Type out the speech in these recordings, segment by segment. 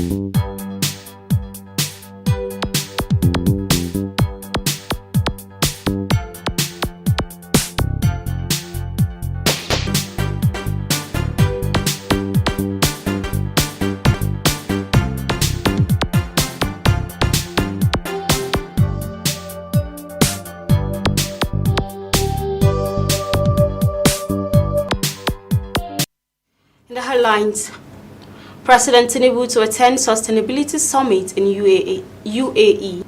In the headlines, President Tinubu to attend Sustainability Summit in UAE.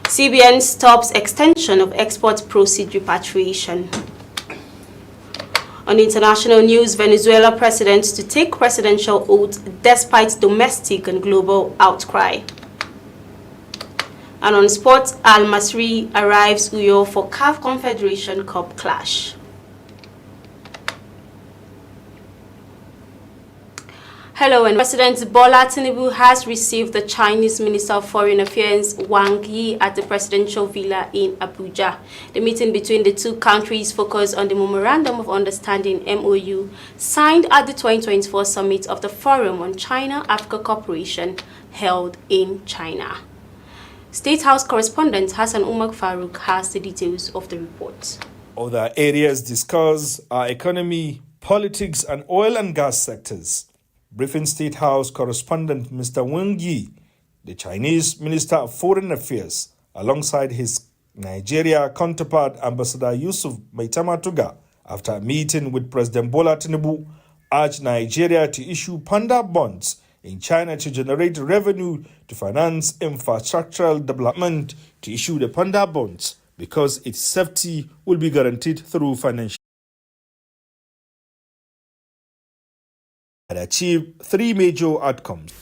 CBN stops extension of export proceed repatriation. On international news, Venezuela president to take presidential oath despite domestic and global outcry. And on sports, Al Masry arrives Uyo for CAF Confederation Cup clash. Hello, and President Bola Tinubu has received the Chinese Minister of Foreign Affairs Wang Yi at the presidential villa in Abuja. The meeting between the two countries focused on the Memorandum of Understanding (MOU) signed at the 2024 summit of the Forum on China-Africa Cooperation held in China. State House correspondent Hassan Umar Farouk has the details of the report. Other areas discussed are economy, politics, and oil and gas sectors. Briefing State House correspondent Mr. Wang Yi, the Chinese Minister of Foreign Affairs, alongside his Nigeria counterpart Ambassador Yusuf Maitamatuga, after a meeting with President Bola Tinubu, urged Nigeria to issue panda bonds in China to generate revenue to finance infrastructural development. To issue the panda bonds because its safety will be guaranteed through financial and achieve three major outcomes.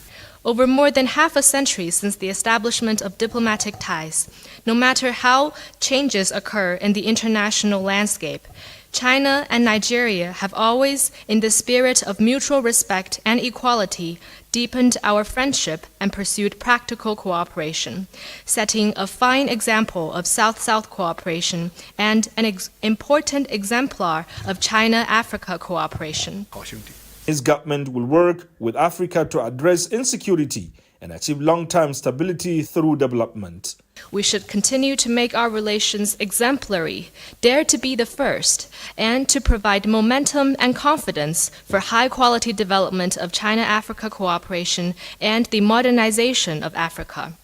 Over more than half a century since the establishment of diplomatic ties, no matter how changes occur in the international landscape, China and Nigeria have always, in the spirit of mutual respect and equality, deepened our friendship and pursued practical cooperation, setting a fine example of South-South cooperation and an important exemplar of China-Africa cooperation. His government will work with Africa to address insecurity and achieve long-term stability through development. We should continue to make our relations exemplary, dare to be the first, and to provide momentum and confidence for high-quality development of China-Africa cooperation and the modernization of Africa.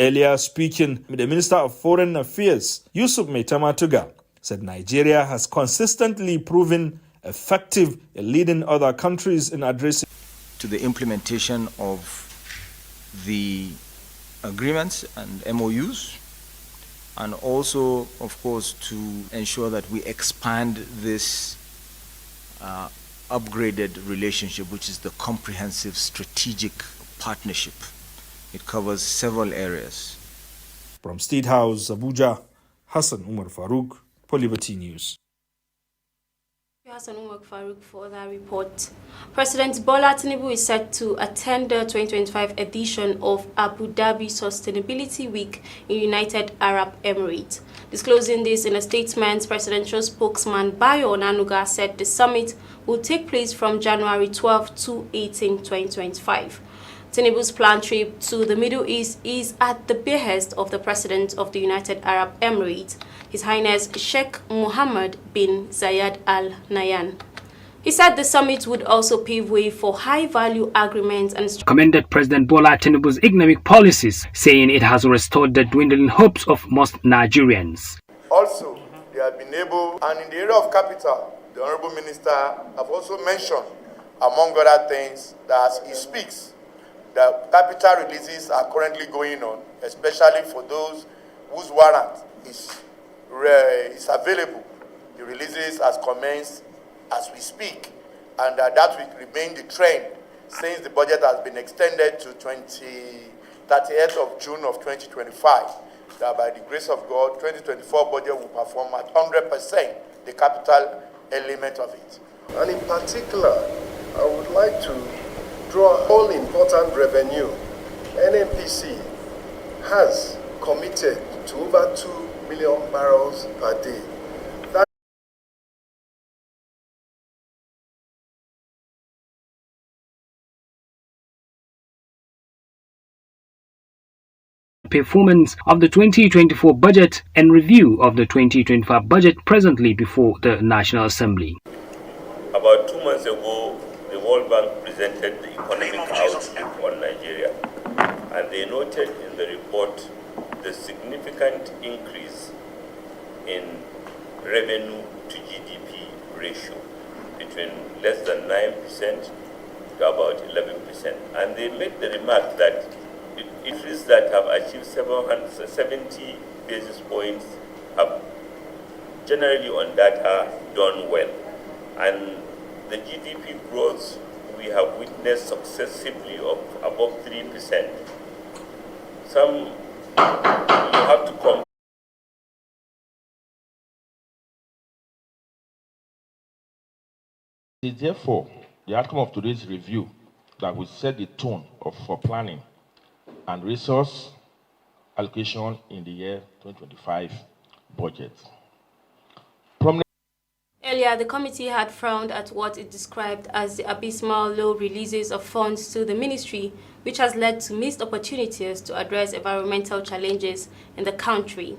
Earlier speaking, the Minister of Foreign Affairs, Yusuf Maitamatuga, said Nigeria has consistently proven effective in leading other countries in addressing to the implementation of the agreements and MOUs, and also, of course, to ensure that we expand this upgraded relationship, which is the comprehensive strategic partnership. It covers several areas. From State House, Abuja, Hassan Umar Farouk, for Liberty News. Hassan Umar Farouk for that report. President Bola Tinubu is set to attend the 2025 edition of Abu Dhabi Sustainability Week in United Arab Emirates. Disclosing this in a statement, presidential spokesman Bayo Onanuga said the summit will take place from January 12 to 18, 2025. Tinubu's planned trip to the Middle East is at the behest of the President of the United Arab Emirates, His Highness Sheikh Mohammed bin Zayed Al Nahyan. He said the summit would also pave way for high-value agreements and commended President Bola Tinubu's economic policies, saying it has restored the dwindling hopes of most Nigerians. Also, they have been able, and in the area of capital, the Honorable Minister have also mentioned, among other things, that as he speaks, the capital releases are currently going on, especially for those whose warrant is available. The releases has commenced as we speak, and that will remain the trend since the budget has been extended to 30th of June of 2025. That by the grace of God, 2024 budget will perform at 100% the capital element of it. And in particular, I would like to draw all important revenue. NNPC has committed to over 2 million barrels per day. performance of the 2024 budget and review of the 2025 budget presently before the National Assembly. About 2 months ago, the World Bank presented the economic outlook on Nigeria, and they noted in the report the significant increase in revenue to GDP ratio between less than 9% to about 11%. And they made the remark that countries that have achieved 770 basis points have generally on data done well. And the GDP growth we have witnessed successively of above 3%. Some you have to come. It is therefore the outcome of today's review that will set the tone for planning and resource allocation in the year 2025 budget. Earlier, the committee had frowned at what it described as the abysmal low releases of funds to the ministry, which has led to missed opportunities to address environmental challenges in the country.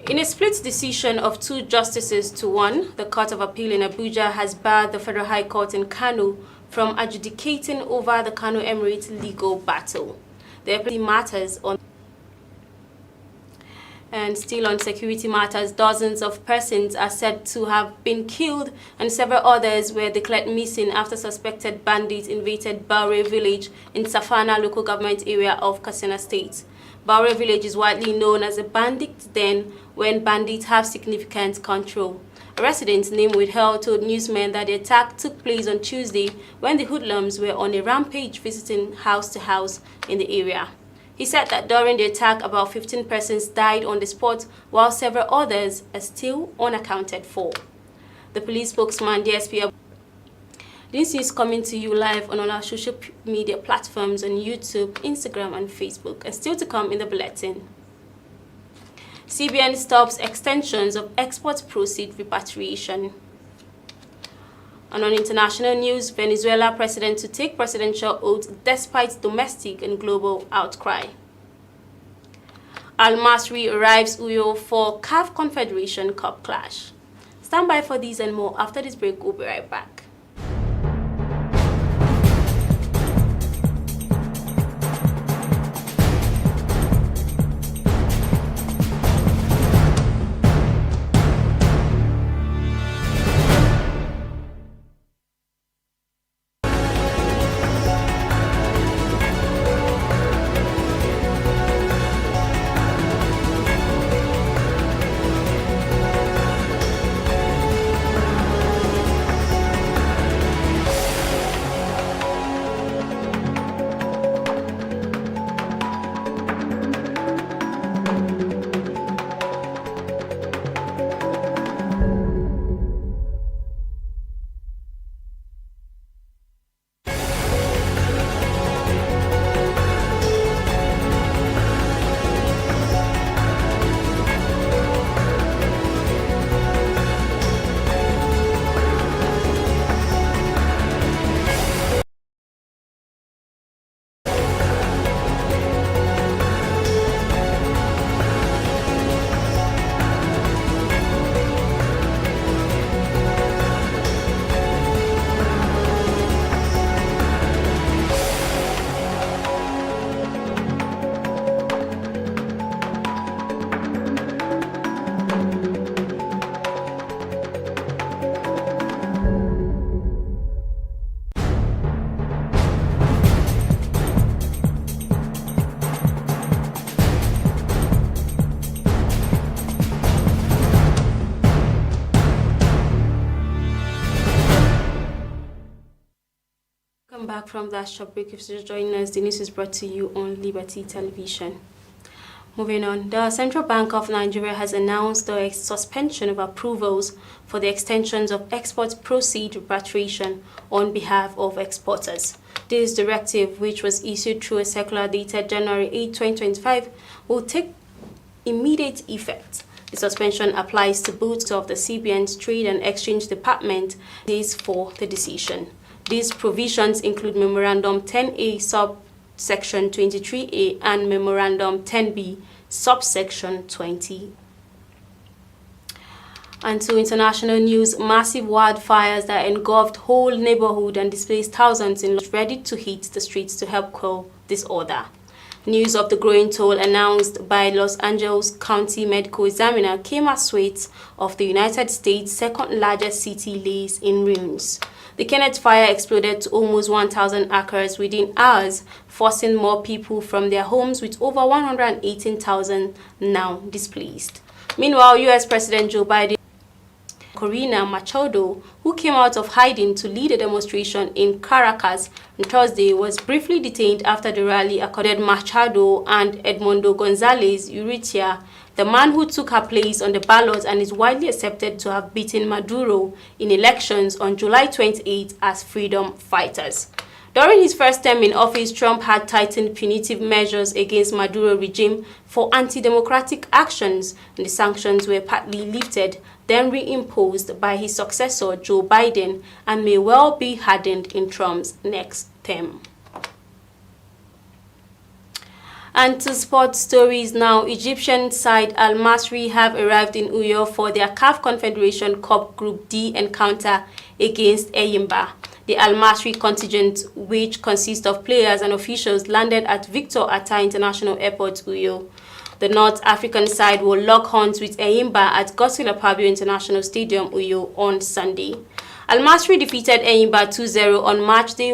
In a split decision of 2 justices to 1, the Court of Appeal in Abuja has barred the Federal High Court in Kano from adjudicating over the Kano Emirate legal battle. The appeal matters on and still on security matters, dozens of persons are said to have been killed and several others were declared missing after suspected bandits invaded Baure village in Safana local government area of Katsina State. Baure village is widely known as a bandit den when bandits have significant control. A resident named Withheld told newsmen that the attack took place on Tuesday when the hoodlums were on a rampage visiting house to house in the area. He said that during the attack, about 15 persons died on the spot, while several others are still unaccounted for. The police spokesman, DSP. This is coming to you live on all our social media platforms on YouTube, Instagram, and Facebook, and still to come in the bulletin. CBN stops extensions of export proceed repatriation. And on international news, Venezuela president to take presidential oath despite domestic and global outcry. Al-Masri arrives Uyo for CAF Confederation Cup clash. Stand by for these and more. After this break, we'll be right back. Back from that short break. If you're just joining us, the news is brought to you on Liberty Television. Moving on, the Central Bank of Nigeria has announced the suspension of approvals for the extensions of export proceed repatriation on behalf of exporters. This directive, which was issued through a circular dated January 8, 2025, will take immediate effect. The suspension applies to both of the CBN's Trade and Exchange Department days for the decision. These provisions include Memorandum 10A subsection 23A and Memorandum 10B subsection 20. And to international news, massive wildfires that engulfed whole neighborhood and displaced thousands in ready to hit the streets to help quell disorder. News of the growing toll announced by Los Angeles County Medical Examiner came as sweat of the United States' second largest city lays in ruins. The Kenneth fire exploded to almost 1,000 acres within hours, forcing more people from their homes, with over 118,000 now displaced. Meanwhile, U.S. President Joe Biden Corina Machado, who came out of hiding to lead a demonstration in Caracas on Thursday, was briefly detained after the rally accorded Machado and Edmundo Gonzalez Urrutia, the man who took her place on the ballot and is widely accepted to have beaten Maduro in elections on July 28 as freedom fighters. During his first term in office, Trump had tightened punitive measures against Maduro regime for anti-democratic actions, and the sanctions were partly lifted, then reimposed by his successor, Joe Biden, and may well be hardened in Trump's next term. And to sports stories now, Egyptian side Al Masry have arrived in Uyo for their CAF Confederation Cup Group D encounter against Eyimba. The Al Masry contingent, which consists of players and officials, landed at Victor Atta International Airport, Uyo. The North African side will lock horns with Eyimba at Godswill Akpabio International Stadium, Uyo, on Sunday. Al Masry defeated Eyimba 2-0 on match day 1.